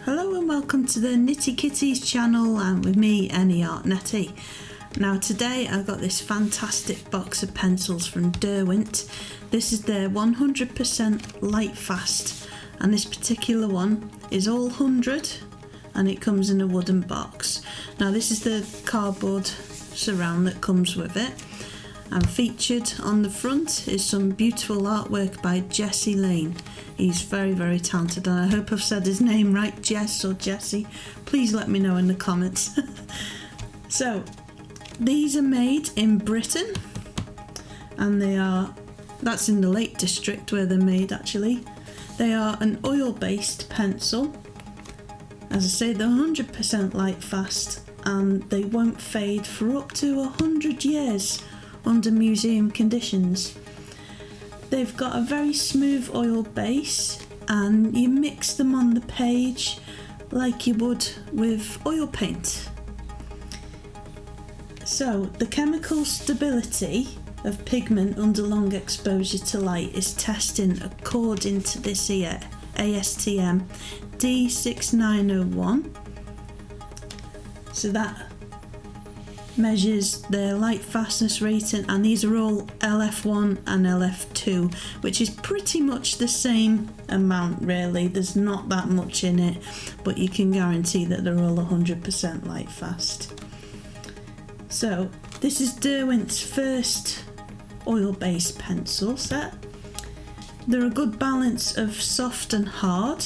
Hello and welcome to the Nitty Kitties channel and with me, Any Art Netty. Now today I got this fantastic box of pencils from Derwent. This is their 100% lightfast and this particular one is all 100 and it comes in a wooden box. Now this is the cardboard surround that comes with it, and featured on the front is some beautiful artwork by Jesse Lane. He's very, very talented and I hope I've said his name right, Jess or Jesse. Please let me know in the comments. So, these are made in Britain and that's in the Lake District where they're made actually. They are an oil-based pencil. As I say, they're 100% light fast and they won't fade for up to 100 years under museum conditions. They've got a very smooth oil base and you mix them on the page like you would with oil paint. So the chemical stability of pigment under long exposure to light is testing according to this here ASTM D6901. So that measures their light fastness rating, and these are all LF1 and LF2, which is pretty much the same amount really. There's not that much in it, but you can guarantee that they're all 100% light fast. So this is Derwent's first oil-based pencil set. They're a good balance of soft and hard,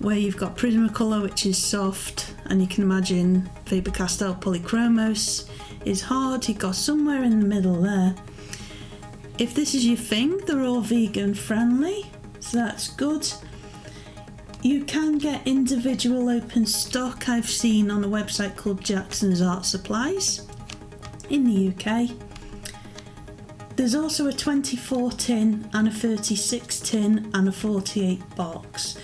where you've got Prismacolor, which is soft, and you can imagine Faber-Castell Polychromos is hard. You've got somewhere in the middle there. If this is your thing, they're all vegan friendly, so that's good. You can get individual open stock I've seen on a website called Jackson's Art Supplies in the UK. There's also a 24 tin and a 36 tin and a 48 box.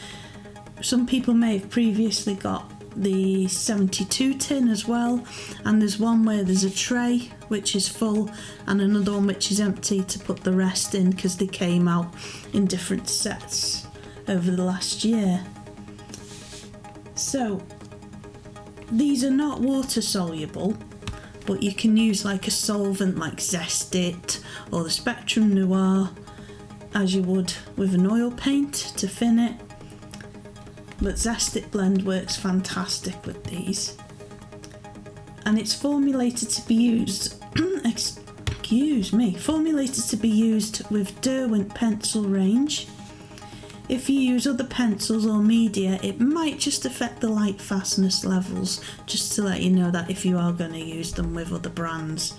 Some people may have previously got the 72 tin as well, and there's one where there's a tray which is full and another one which is empty to put the rest in, because they came out in different sets over the last year. So these are not water soluble, but you can use like a solvent like Zest It or the Spectrum Noir as you would with an oil paint to thin it. But Zest It blend works fantastic with these, and it's formulated to be used formulated to be used with Derwent pencil range. If you use other pencils or media, it might just affect the light fastness levels, just to let you know that if you are going to use them with other brands.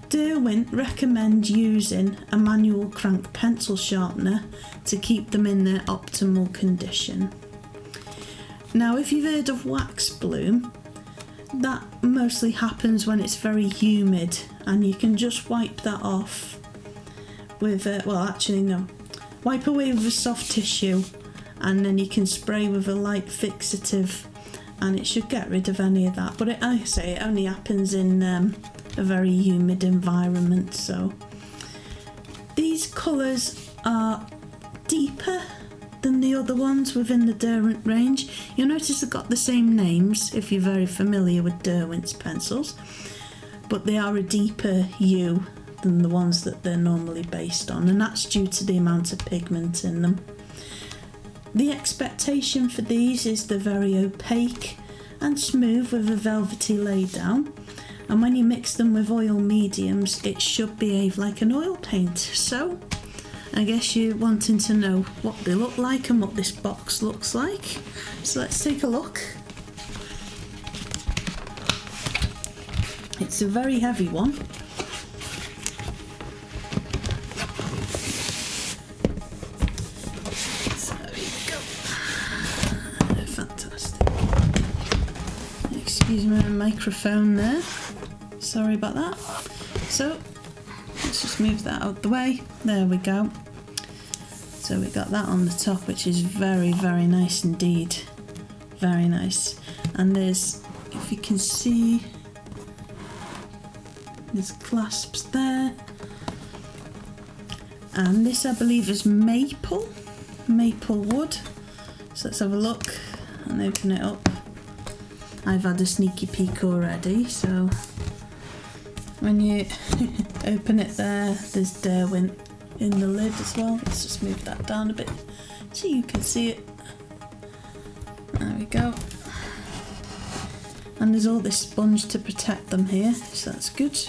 Derwent recommend using a manual crank pencil sharpener to keep them in their optimal condition. Now, if you've heard of wax bloom, that mostly happens when it's very humid, and you can just wipe that off with wipe away with a soft tissue, and then you can spray with a light fixative and it should get rid of any of that. But it only happens in a very humid environment. So these colours are deeper than the other ones within the Derwent range. You'll notice they've got the same names if you're very familiar with Derwent's pencils, but they are a deeper hue than the ones that they're normally based on, and that's due to the amount of pigment in them. The expectation for these is they're very opaque and smooth with a velvety laydown, and when you mix them with oil mediums it should behave like an oil paint. So I guess you're wanting to know what they look like and what this box looks like. So let's take a look. It's a very heavy one. So there we go. Fantastic. Excuse my microphone there. Sorry about that. So let's just move that out the way. There we go. So we got that on the top, which is very, very nice indeed. Very nice. And there's, if you can see, there's clasps there. And this I believe is maple wood. So let's have a look and open it up. I've had a sneaky peek already, so when you open it there's Derwent in the lid as well. Let's just move that down a bit so you can see it. There we go. And there's all this sponge to protect them here, so that's good.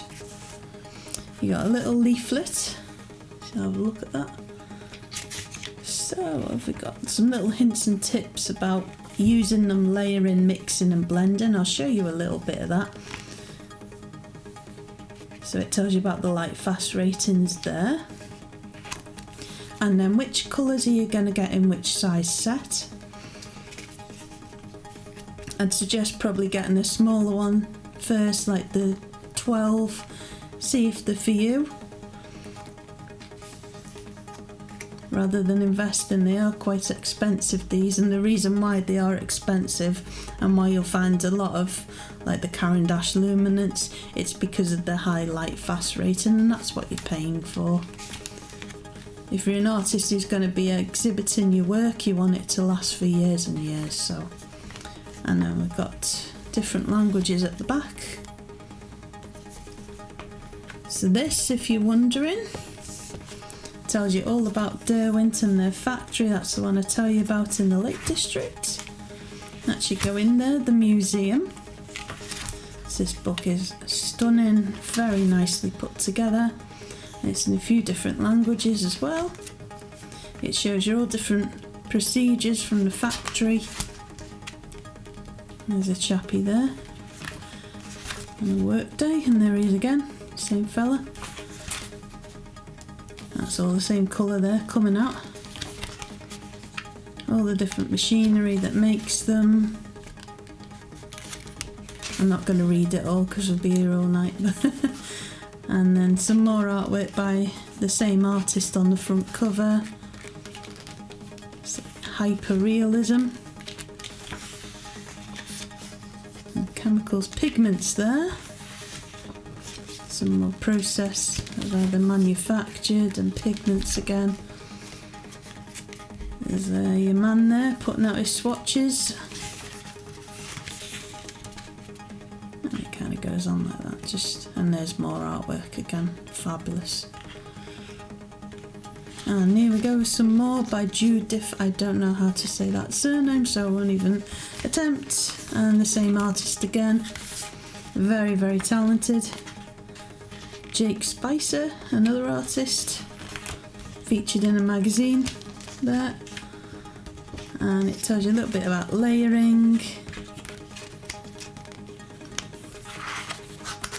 You got a little leaflet, so have a look at that. So what have we got? Some little hints and tips about using them, layering, mixing and blending. I'll show you a little bit of that. So it tells you about the lightfast ratings there. And then which colours are you going to get in which size set. I'd suggest probably getting a smaller one first, like the 12, see if they're for you, rather than investing. They are quite expensive, these, and the reason why they are expensive and why you'll find a lot of like the Caran d'Ache luminance, it's because of the high light fast rating, and that's what you're paying for. If you're an artist who's going to be exhibiting your work, you want it to last for years and years. So, and then we've got different languages at the back. So this, if you're wondering, tells you all about Derwent and their factory. That's the one I tell you about in the Lake District. Actually go in there, the museum. So this book is stunning, very nicely put together. It's in a few different languages as well. It shows you all different procedures from the factory. There's a chappie there on a work day, and there he is again, same fella. That's all the same colour there coming out. All the different machinery that makes them. I'm not going to read it all because we'll be here all night. And then some more artwork by the same artist on the front cover. It's hyper-realism. And chemicals, pigments there. Some more process of how they're manufactured, and pigments again. There's your man there putting out his swatches. And it kind of goes on like that. And there's more artwork again, fabulous. And here we go with some more by Judith. I don't know how to say that surname, so I won't even attempt. And the same artist again, very, very talented. Jake Spicer, another artist, featured in a magazine there. And it tells you a little bit about layering,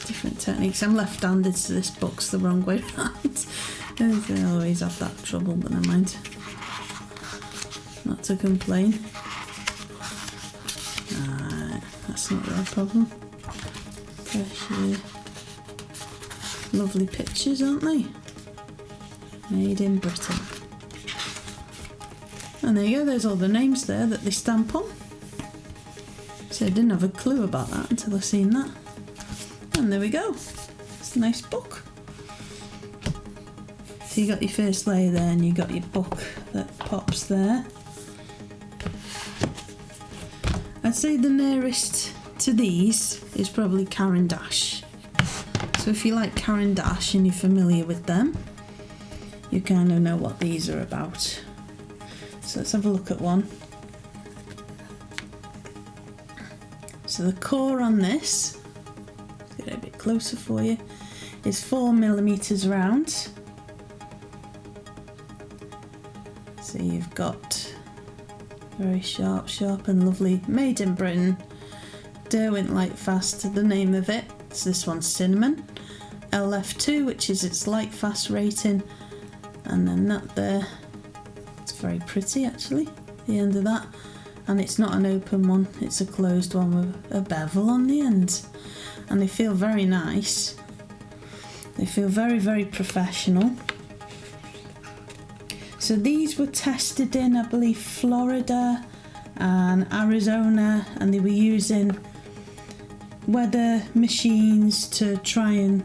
different techniques. I'm left-handed, so this book's the wrong way around. I always have that trouble, but never mind. Not to complain. That's not their problem. Pressure. Lovely pictures, aren't they? Made in Britain. And there you go, there's all the names there that they stamp on. So I didn't have a clue about that until I seen that. And there we go. It's a nice book. So you got your first layer there, and you got your book that pops there. I'd say the nearest to these is probably Caran d'Ache. So if you like Caran d'Ache and you're familiar with them, you kind of know what these are about. So let's have a look at one. So the core on this, let's get it a bit closer for you, is 4mm round. So you've got very sharp and lovely, made in Britain, Derwent Lightfast, the name of it. So this one's cinnamon. LF2, which is its light fast rating, and then that there, it's very pretty actually, the end of that. And it's not an open one, it's a closed one with a bevel on the end, and they feel very nice. They feel very, very professional. So these were tested in, I believe, Florida and Arizona, and they were using weather machines to try and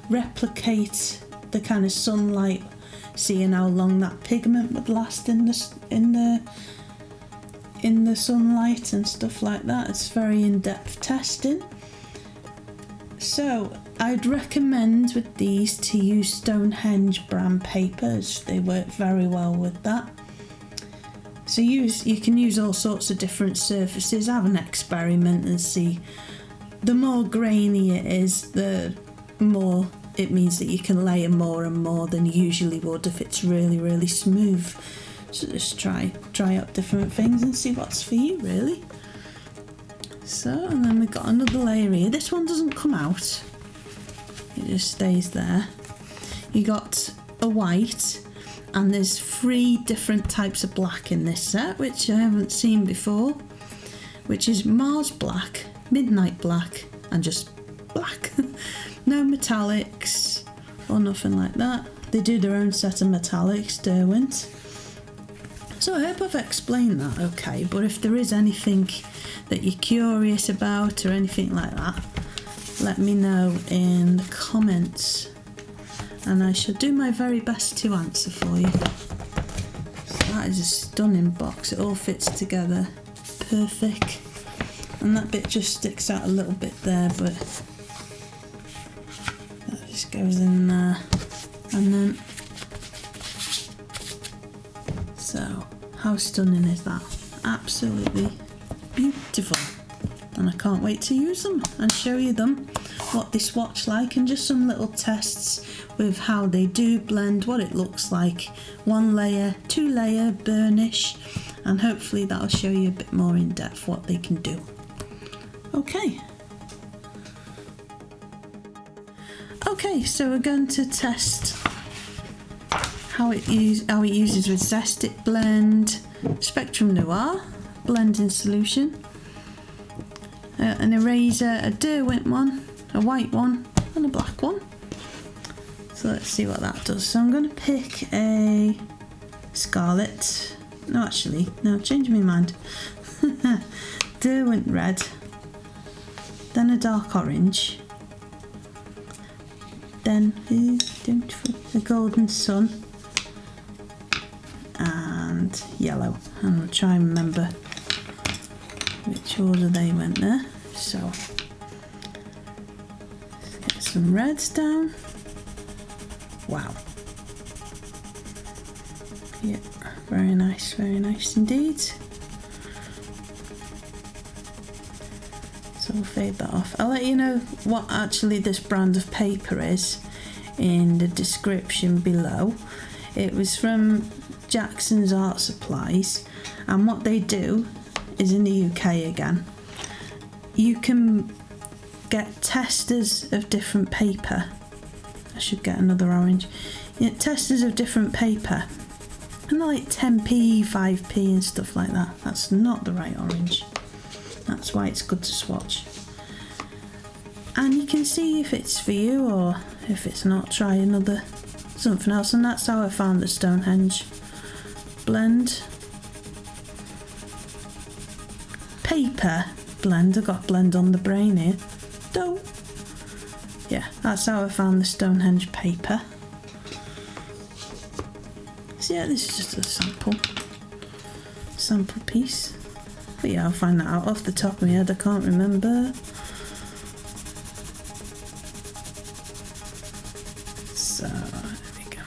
replicate the kind of sunlight, seeing how long that pigment would last in the in the sunlight and stuff like that. It's very in-depth testing. So I'd recommend with these to use Stonehenge brand papers. They work very well with that. So you can use all sorts of different surfaces. Have an experiment and see. The more grainy it is, the more it means that you can layer more and more than you usually would if it's really, really smooth. So just try out different things and see what's for you, really. So, and then we've got another layer here. This one doesn't come out. It just stays there. You got a white, and there's 3 different types of black in this set, which I haven't seen before, which is Mars black, midnight black, and just black. No metallics or nothing like that. They do their own set of metallics, Derwent. So I hope I've explained that okay, but if there is anything that you're curious about or anything like that, let me know in the comments and I shall do my very best to answer for you. So that is a stunning box. It all fits together perfect, and that bit just sticks out a little bit there, but that just goes in there. And then, so how stunning is that? Absolutely beautiful, and I can't wait to use them and show you them, what they swatch like, and just some little tests with how they do blend, what it looks like, 1 layer, 2 layer, burnish, and hopefully that'll show you a bit more in depth what they can do. Okay, so we're going to test how it uses with Zest It Blend, Spectrum Noir, blending solution, an eraser, a Derwent one, a white one, and a black one. So let's see what that does. So I'm going to pick a Scarlet. No, actually, no, change my mind. Derwent red, then a dark orange, then a golden sun, and yellow. And I'll try and remember which order they went there. So let's get some reds down. Wow. Yeah, very nice indeed. So we'll fade that off. I'll let you know what actually this brand of paper is in the description below. It was from Jackson's Art Supplies, and what they do is, in the UK again, you can get testers of different paper. I should get another orange. You get testers of different paper, and they're like 10p, 5p and stuff like that. That's not the right orange. That's why it's good to swatch. And you can see if it's for you, or if it's not, try something else. And that's how I found the Stonehenge blend. Paper blend. I got blend on the brain here. Yeah, that's how I found the Stonehenge paper. So yeah, this is just a sample piece. But yeah, I'll find that out off the top of my head. I can't remember. So there we go.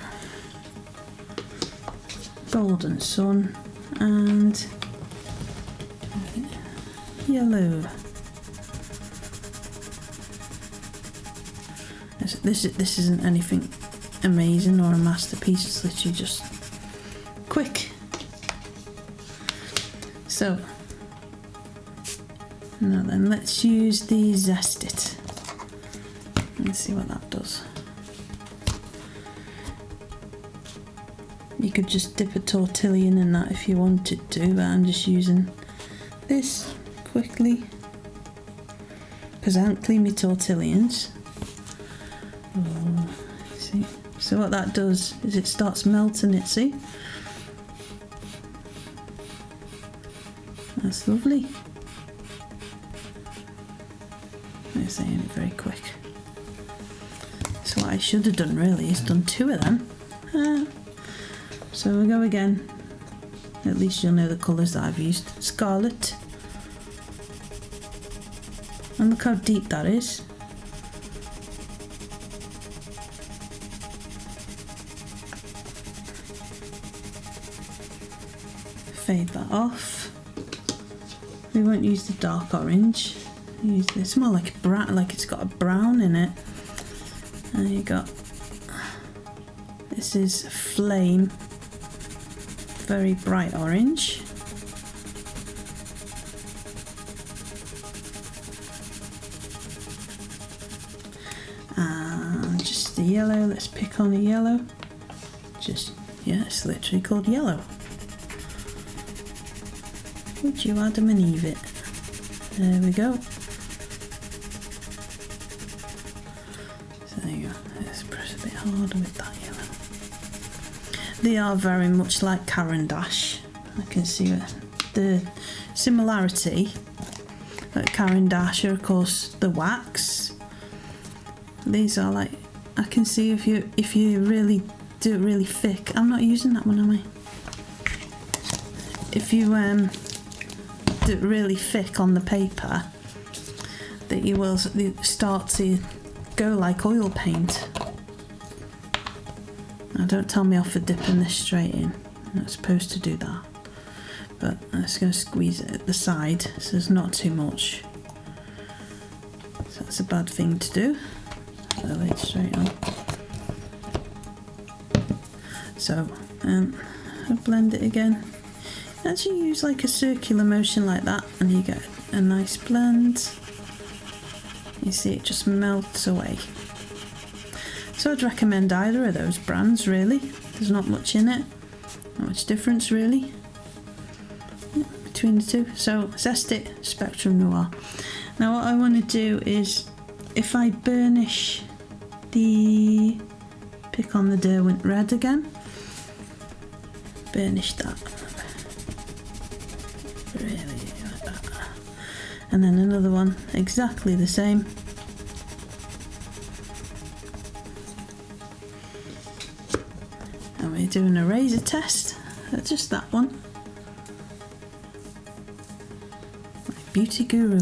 Golden sun and yellow. This isn't anything amazing or a masterpiece. It's literally just quick. So now then, let's use the Zest It. Let's see what that does. You could just dip a tortilla in that if you wanted to, but I'm just using this quickly because I haven't cleaned my tortillas. See, so what that does is it starts melting it. See, that's lovely. I'm saying it very quick. So what I should have done really is done 2 of them. So we go again. At least you'll know the colours that I've used. Scarlet. And look how deep that is. Fade that off. We won't use the dark orange. Use this more like a brown, like it's got a brown in it. And you got, this is Flame, very bright orange. And just the yellow, let's pick on a yellow. Just, yeah, it's literally called yellow. Would you Adam and Eve it? There we go. So there you go. Let's press a bit harder with that yellow. They are very much like Caran d'Ache. I can see the similarity. Like Caran d'Ache are of course the wax. These are like, I can see if you really do it really thick. I'm not using that one, am I? If you do it really thick on the paper, that you will start to go like oil paint. Now don't tell me off for dipping this straight in. I'm not supposed to do that. But I'm just going to squeeze it at the side so there's not too much. So that's a bad thing to do. So lay it straight on. So I'll blend it again. Actually use like a circular motion like that and you get a nice blend. You see it just melts away. So I'd recommend either of those brands really. There's not much in it, not much difference really between the two. So Zestit, Spectrum Noir. Now what I want to do is, if I burnish pick on the Derwent Red again, burnish that. Really like that. And then another one exactly the same. And we're doing a razor test, just that one. Like Beauty Guru.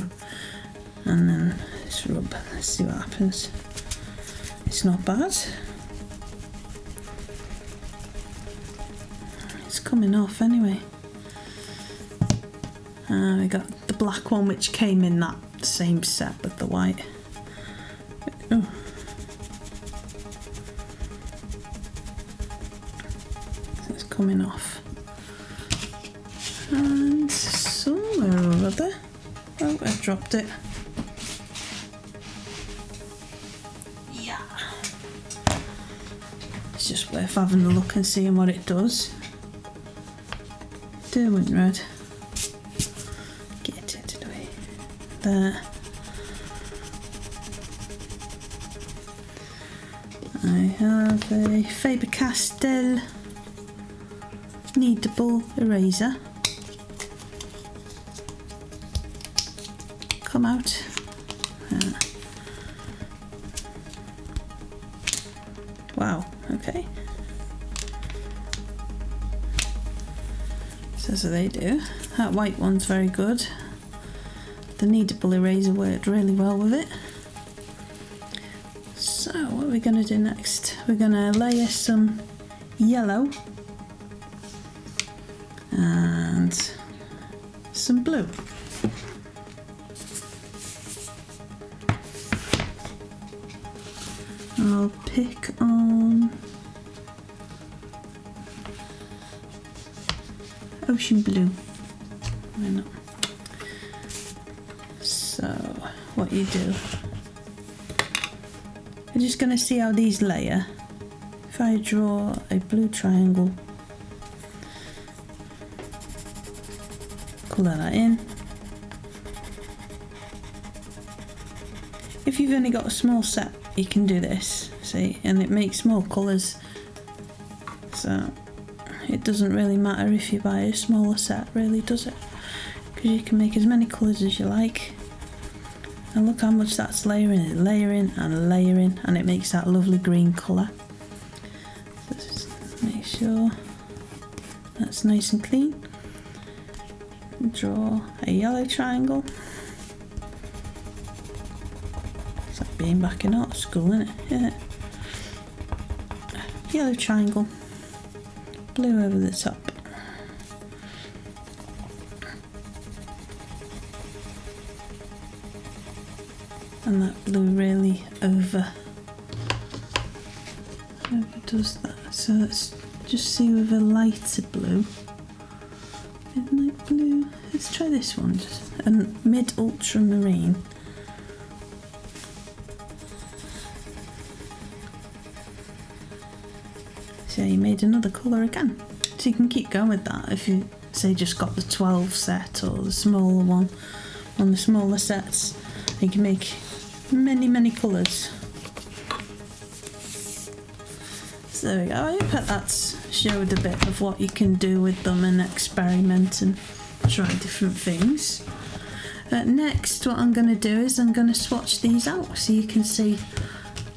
And then let's rub, let's see what happens. It's not bad. It's coming off anyway. We got the black one which came in that same set with the white. Oh. So it's coming off. And somewhere or other, oh, I dropped it. Yeah. It's just worth having a look and seeing what it does. Derwent Red. Get it away. There. I have a Faber-Castell kneadable eraser. Come out. Wow, okay. So they do. That white one's very good. The kneadable eraser worked really well with it. So what are we going to do next? We're going to layer some yellow and some blue. I'll pick on Ocean Blue. Why not? So what you do, we're just going to see how these layer. If I draw a blue triangle, colour that in. If you've only got a small set, you can do this, see, and it makes more colours. So it doesn't really matter if you buy a smaller set, really, does it? Because you can make as many colours as you like. And look how much that's layering, layering and layering, and it makes that lovely green colour. So just make sure that's nice and clean. draw a yellow triangle. It's like being back in art school, isn't it? Yeah. Yellow triangle, blue over the top. And that blue really overdoes that. So let's just see with a lighter blue. Midnight blue. Let's try this one. Just a mid ultramarine. So you made another colour again. So you can keep going with that if you say just got the 12 set or the smaller one. On the smaller sets, you can make many colours. So there we go. I hope that's showed a bit of what you can do with them and experiment and try different things. Next, what I'm going to do is I'm going to swatch these out so you can see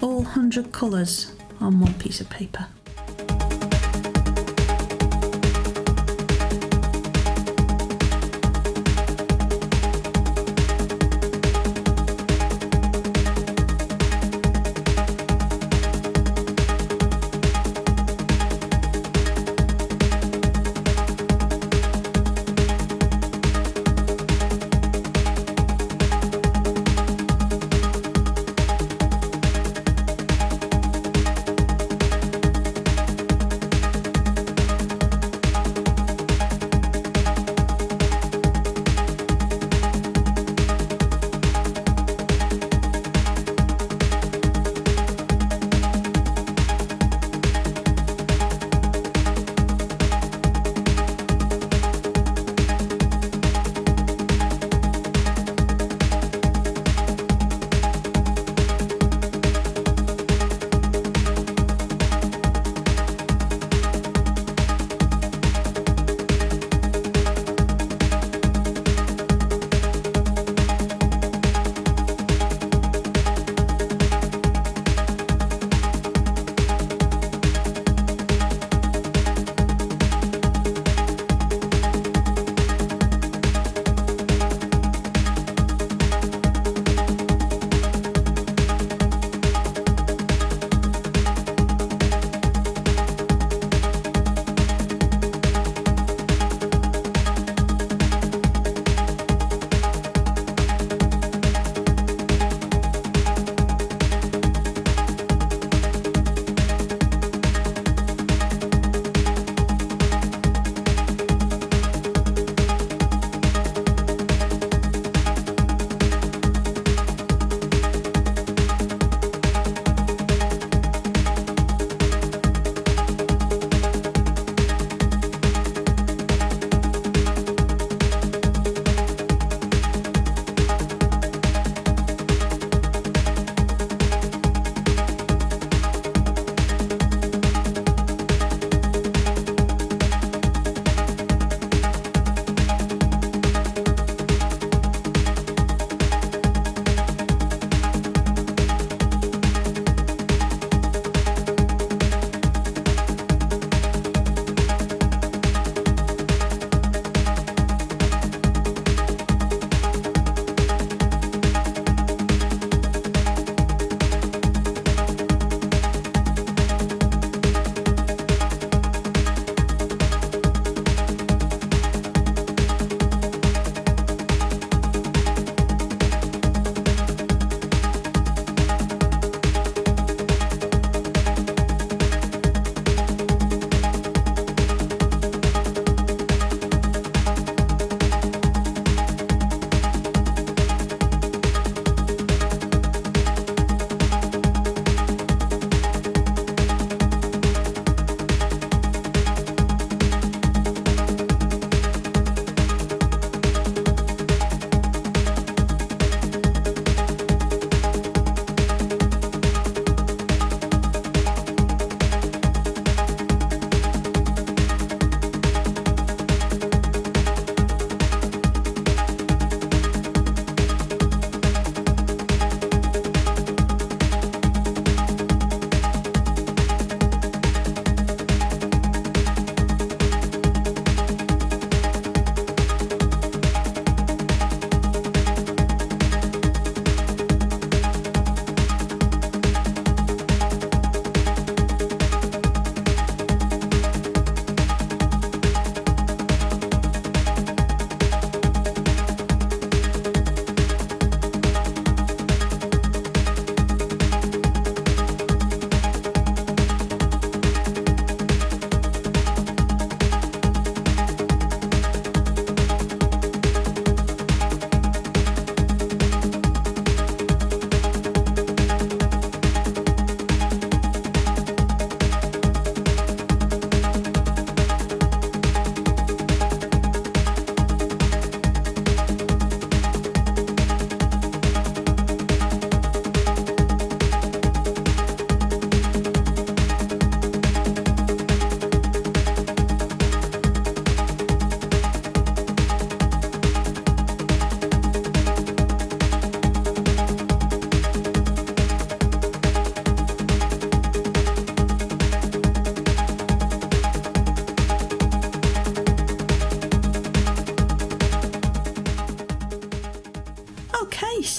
all 100 colours on one piece of paper.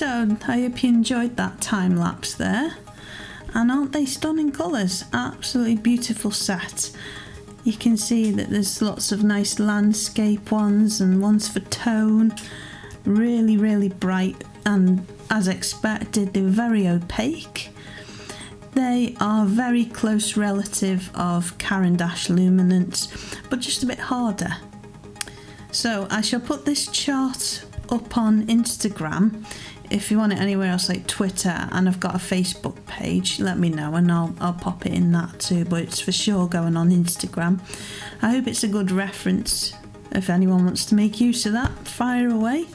So I hope you enjoyed that time lapse there. And aren't they stunning colours? Absolutely beautiful set. You can see that there's lots of nice landscape ones and ones for tone. Really, really bright, and as expected, they were very opaque. They are very close relative of Caran d'Ache Luminance, but just a bit harder. So I shall put this chart up on Instagram. If you want it anywhere else like Twitter, and I've got a Facebook page, let me know and I'll pop it in that too, but it's for sure going on Instagram. I hope it's a good reference. If anyone wants to make use of that, fire away.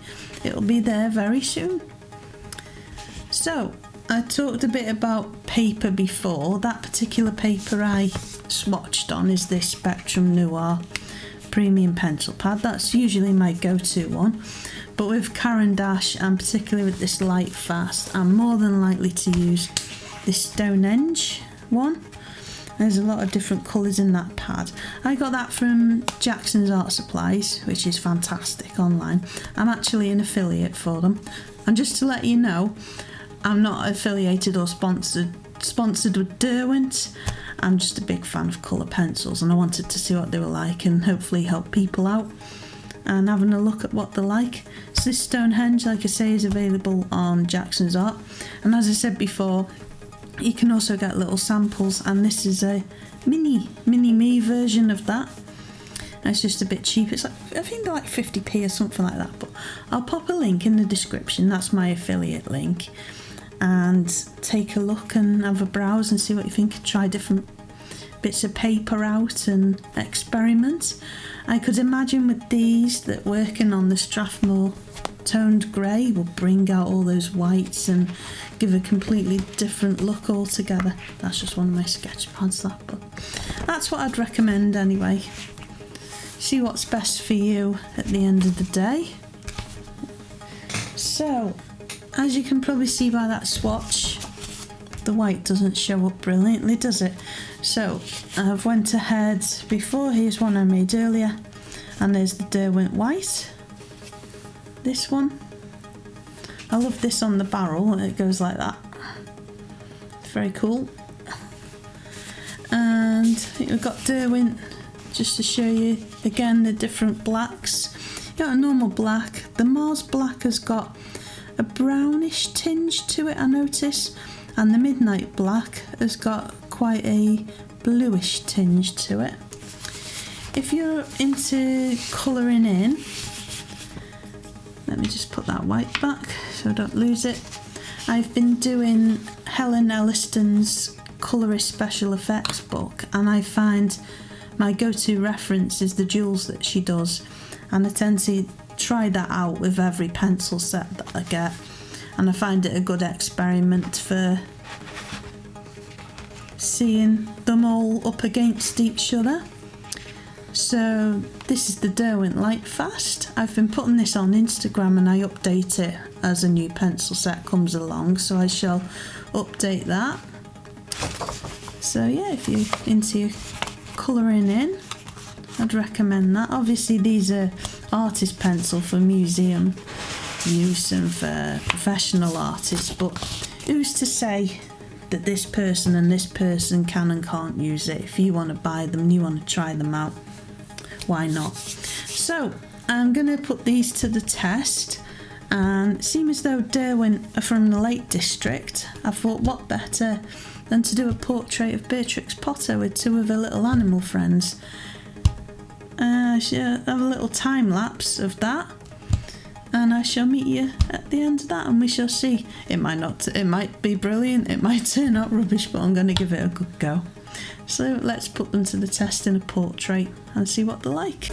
It'll be there very soon. So I talked a bit about paper before. That particular paper I swatched on is this Spectrum Noir Premium Pencil Pad. That's usually my go-to one. But with Caran d'Ache, and particularly with this Lightfast, I'm more than likely to use this Stonehenge one. There's a lot of different colours in that pad. I got that from Jackson's Art Supplies, which is fantastic online. I'm actually an affiliate for them. And just to let you know, I'm not affiliated or sponsored with Derwent. I'm just a big fan of colour pencils, and I wanted to see what they were like and hopefully help people out and having a look at what they're like. So this Stonehenge, like I say, is available on Jackson's Art, and as I said before, you can also get little samples, and this is a mini me version of that. And it's just a bit cheap. It's like, I think they're like 50p or something like that, but I'll pop a link in the description. That's my affiliate link, and take a look and have a browse and see what you think. Try different bits of paper out and experiment. I could imagine with these that working on the Strathmore toned grey will bring out all those whites and give a completely different look altogether. That's just one of my sketch pads, that, but that's what I'd recommend anyway. See what's best for you at the end of the day. So, as you can probably see by that swatch, the white doesn't show up brilliantly, does it? So I've went ahead before. Here's one I made earlier, and there's the Derwent white. This one, I love this on the barrel. It goes like that. It's very cool. And we've got Derwent, just to show you again the different blacks. You got a normal black. The Mars black has got a brownish tinge to it, I notice, and the Midnight black has got quite a bluish tinge to it. If you're into colouring in, let me just put that white back so I don't lose it. I've been doing Helen Elliston's Colourist Special Effects book, and I find my go-to reference is the jewels that she does, and I tend to try that out with every pencil set that I get, and I find it a good experiment for seeing them all up against each other. So this is the Derwent Lightfast. I've been putting this on Instagram, and I update it as a new pencil set comes along, so I shall update that. So yeah, if you're into your colouring in, I'd recommend that. Obviously these are artist pencil for museum use and for professional artists, but who's to say that this person and this person can and can't use it? If you want to buy them and you want to try them out, why not? So I'm going to put these to the test, and seem as though Derwent are from the Lake District, I thought what better than to do a portrait of Beatrix Potter with two of her little animal friends. I shall have a little time lapse of that, and I shall meet you at the end of that, and we shall see. It might be brilliant, it might turn out rubbish, but I'm going to give it a good go. So let's put them to the test in a portrait and see what they're like.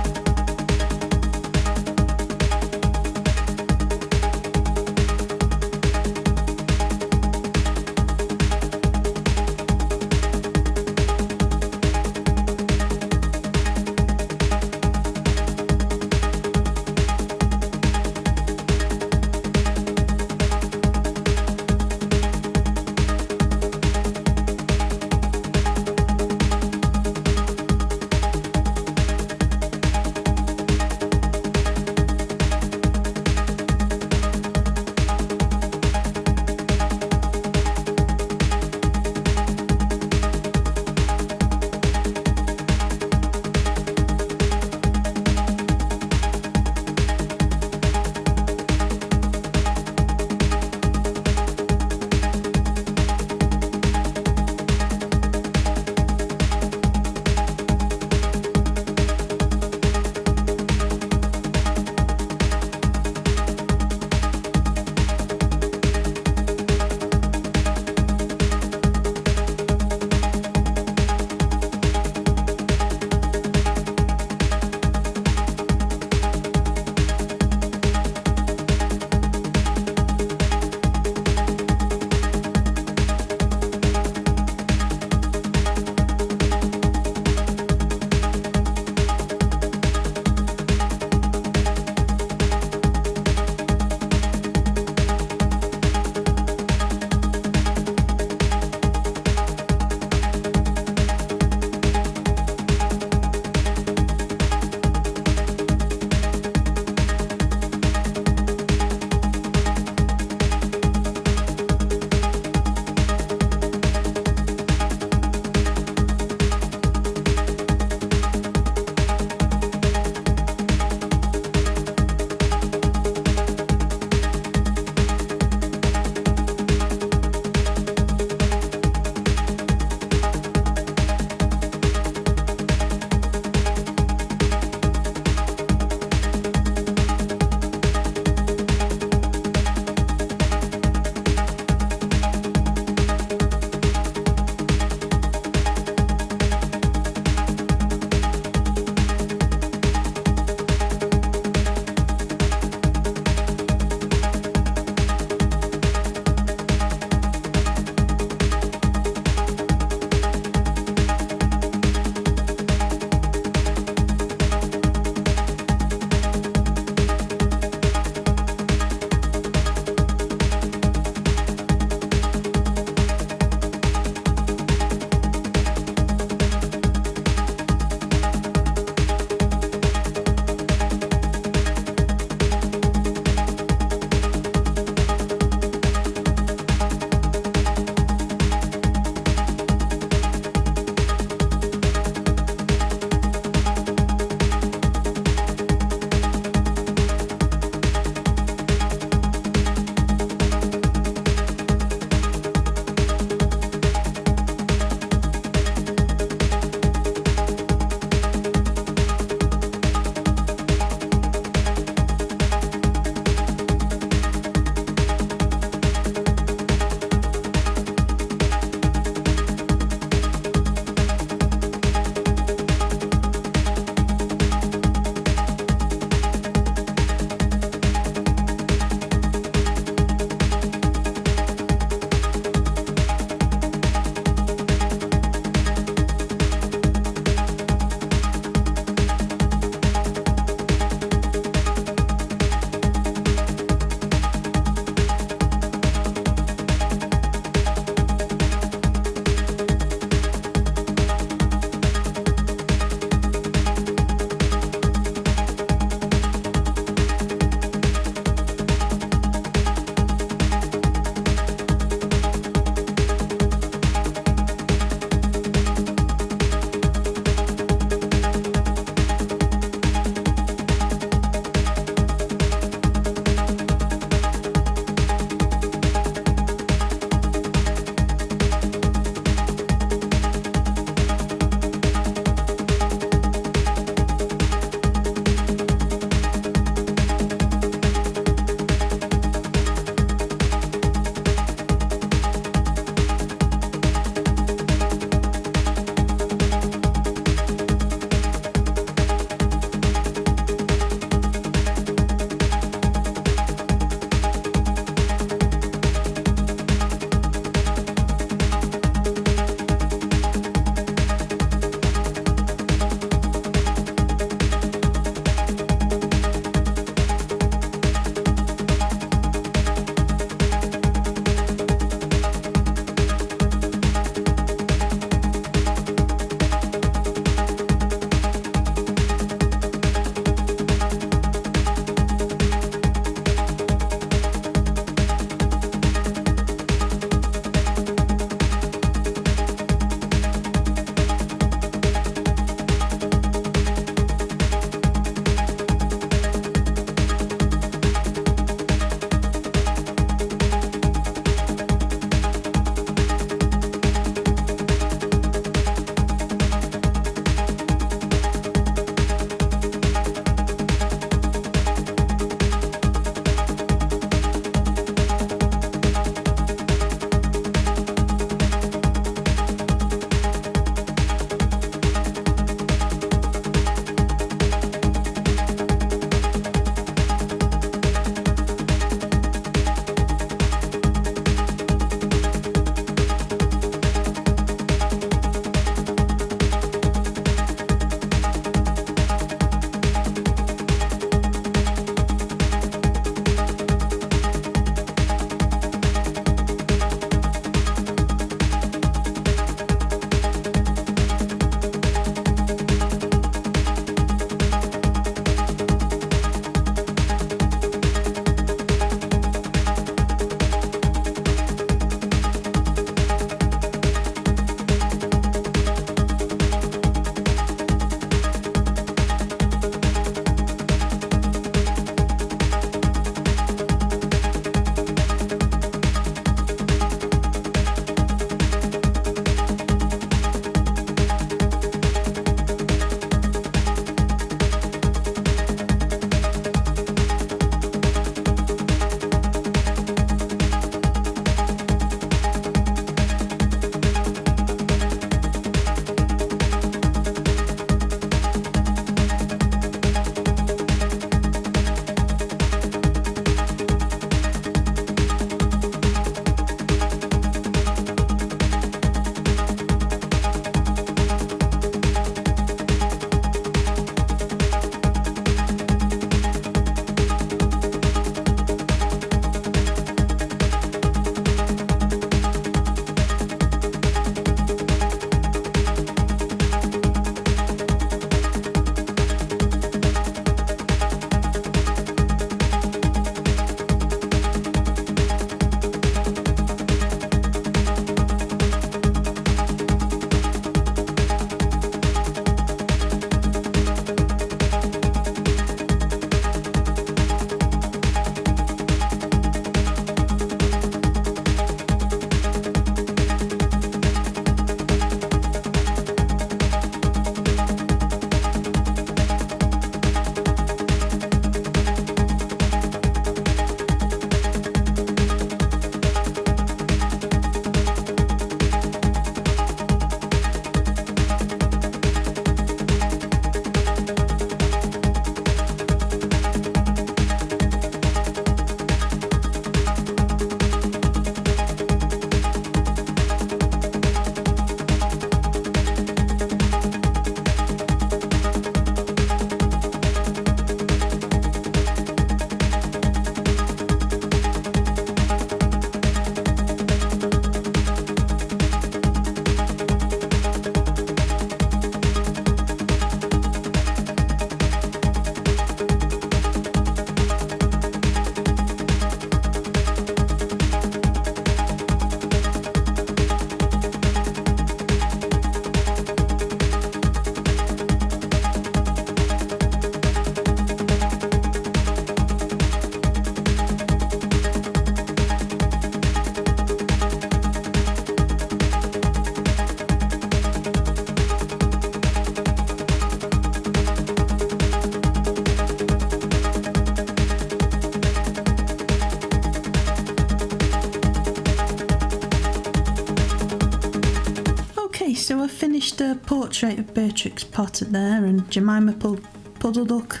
a portrait of Beatrix Potter there, and Jemima Puddle Duck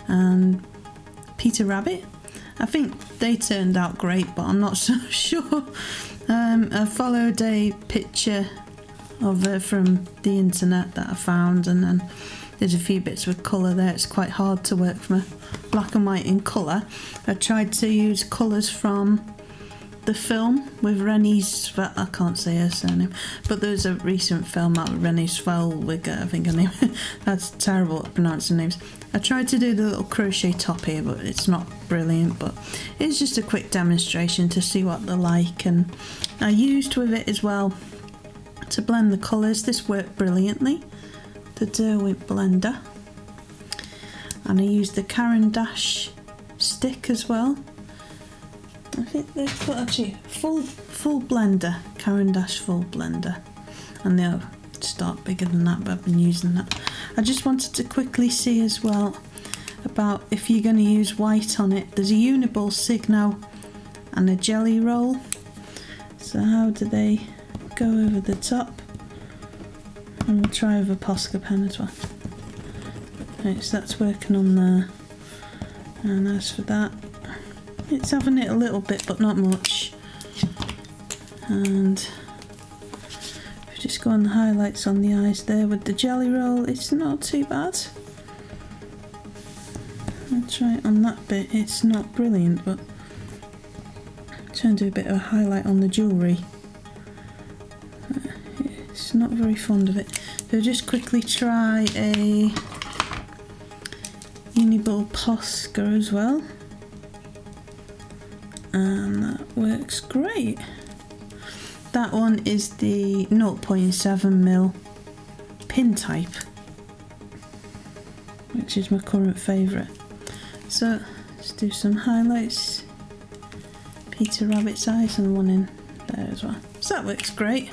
and Peter Rabbit. I think they turned out great, but I'm not so sure. I followed a picture of her from the internet that I found, and then there's a few bits with colour there. It's quite hard to work from a black and white in colour. I tried to use colours from the film with Renée Zellweger, I can't say her surname, but there's a recent film out with Renée Zellweger, I think her name. That's terrible at pronouncing names. I tried to do the little crochet top here, but it's not brilliant, but it's just a quick demonstration to see what they're like. And I used with it as well to blend the colours. This worked brilliantly, the Derwent blender, and I used the Caran d'Ache stick as well. I think they've got actually full blender, Caran d'Ache full blender, and they'll start bigger than that, but I've been using that. I just wanted to quickly see as well about if you're going to use white on it. There's a Uniball Signo and a jelly roll. So how do they go over the top? And we'll try with a Posca pen as well. Right, so that's working on there. And as for that, it's having it a little bit, but not much. And just go on the highlights on the eyes there with the jelly roll. It's not too bad. I'll try it on that bit. It's not brilliant, but I'm trying to do a bit of a highlight on the jewellery. It's not very fond of it. So just quickly try a Uniball Posca as well. And that works great. That one is the 0.7mm pin type, which is my current favourite. So let's do some highlights. Peter Rabbit's eyes and one in there as well. So that works great.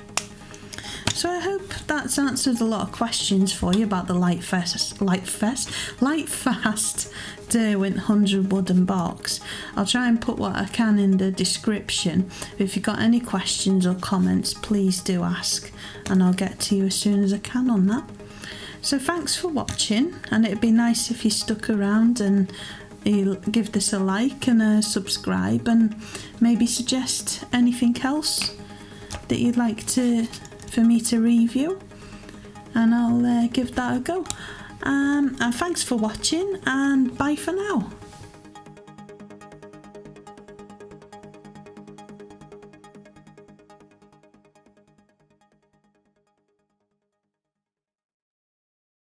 So I hope that's answered a lot of questions for you about the lightfast Derwent 100 wooden box. I'll try and put what I can in the description. If you've got any questions or comments, please do ask, and I'll get to you as soon as I can on that. So thanks for watching, and it'd be nice if you stuck around and you give this a like and a subscribe, and maybe suggest anything else that you'd like for me to review, and I'll give that a go. And thanks for watching, and bye for now.